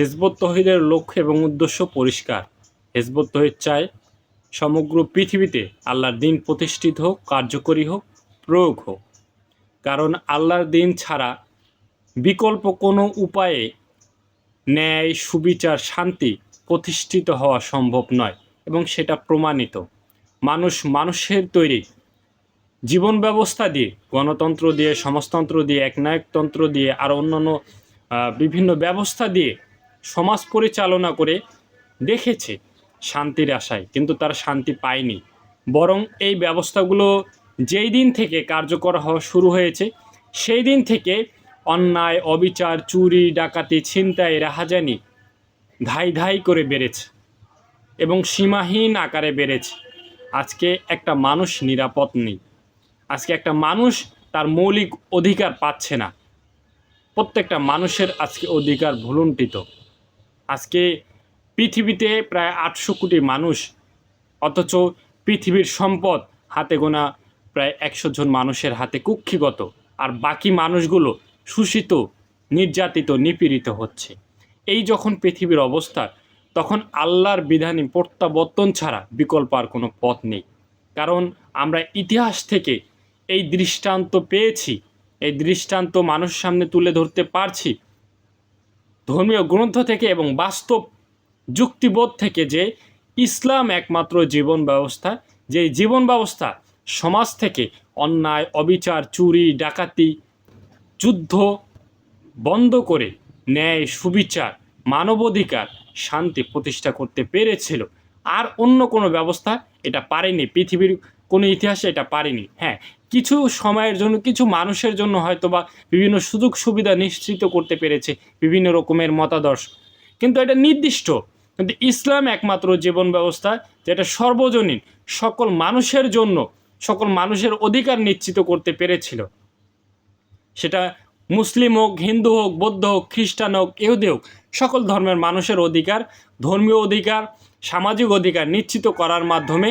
Hizb ut তৌহিদের লক্ষ্য এবং উদ্দেশ্য পরিষ্কার। হিজবুত তৌহিদ চায় সমগ্র পৃথিবীতে আল্লাহর দিন প্রতিষ্ঠিত হোক, কার্যকরী হোক, প্রয়োগ হোক। কারণ আল্লাহর দিন ছাড়া বিকল্প কোনো উপায়ে ন্যায়, সুবিচার, শান্তি প্রতিষ্ঠিত হওয়া সম্ভব নয় এবং সেটা প্রমাণিত। মানুষের তৈরি জীবন ব্যবস্থা দিয়ে, গণতন্ত্র দিয়ে, সমাজতন্ত্র দিয়ে, একনায়কতন্ত্র দিয়ে আর অন্যান্য বিভিন্ন ব্যবস্থা দিয়ে সমাজ পরিচালনা করে দেখেছে শান্তির আশায়, কিন্তু তারা শান্তি পায়নি। বরং এই ব্যবস্থাগুলো যেই দিন থেকে কার্যকর হওয়া শুরু হয়েছে সেই দিন থেকে অন্যায়, অবিচার, চুরি, ডাকাতি, ছিনতাই, রাহাজানি ধাই ধাই করে বেড়েছে এবং সীমাহীন আকারে বেড়েছে। আজকে একটা মানুষ নিরাপদ নেই। আজকে একটা মানুষ তার মৌলিক অধিকার পাচ্ছে না। প্রত্যেকটা মানুষের আজকে অধিকার ভুলুণ্ঠিত। আজকে পৃথিবীতে প্রায় 800 কোটি মানুষ, অথচ পৃথিবীর সম্পদ হাতে গোনা প্রায় 100 জন মানুষের হাতে কুক্ষিগত, আর বাকি মানুষগুলো শোষিত, নির্যাতিত, নিপীড়িত হচ্ছে। এই যখন পৃথিবীর অবস্থা, তখন আল্লাহর বিধানে প্রত্যাবর্তন ছাড়া বিকল্প আর কোনো পথ নেই। কারণ আমরা ইতিহাস থেকে এই দৃষ্টান্ত পেয়েছি, এই দৃষ্টান্ত মানুষের সামনে তুলে ধরতে পারছি ধর্মীয় গ্রন্থ থেকে এবং বাস্তব যুক্তিবোধ থেকে, যে ইসলাম একমাত্র জীবন ব্যবস্থা, যে জীবন ব্যবস্থা সমাজ থেকে অন্যায়, অবিচার, চুরি, ডাকাতি, যুদ্ধ বন্ধ করে ন্যায়, সুবিচার, মানবাধিকার, শান্তি প্রতিষ্ঠা করতে পেরেছিল। আর অন্য কোনো ব্যবস্থা এটা পারেনি, পৃথিবীর কোনো ইতিহাসে এটা পারেনি। হ্যাঁ, কিছু সময়ের জন্য, কিছু মানুষের জন্য হয়তো বা বিভিন্ন সুযোগ সুবিধা নিশ্চিত করতে পেরেছে, বিভিন্ন রকমের মতাদর্শ, কিন্তু এটা নির্দিষ্ট। কিন্তু ইসলাম একমাত্র জীবন ব্যবস্থা যেটা সর্বজনীন, সকল মানুষের জন্য, সকল মানুষের অধিকার নিশ্চিত করতে পেরেছিল। সেটা মুসলিম হোক, হিন্দু হোক, বৌদ্ধ হোক, খ্রিস্টান হোক, ইহুদি হোক, সকল ধর্মের মানুষের অধিকার, ধর্মীয় অধিকার, সামাজিক অধিকার নিশ্চিত করার মাধ্যমে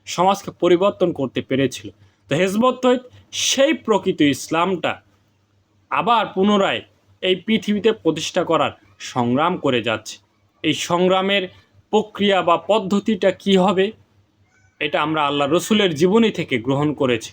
সমাজকে পরিবর্তন করতে পেরেছিল। তো হিজবুত তৌহিদ সেই প্রকৃত ইসলামটা আবার পুনরায় এই পৃথিবীতে প্রতিষ্ঠা করার সংগ্রাম করে যাচ্ছে। এই সংগ্রামের প্রক্রিয়া বা পদ্ধতিটা কি হবে, এটা আমরা আল্লাহ রসুলের জীবনী থেকে গ্রহণ করেছি।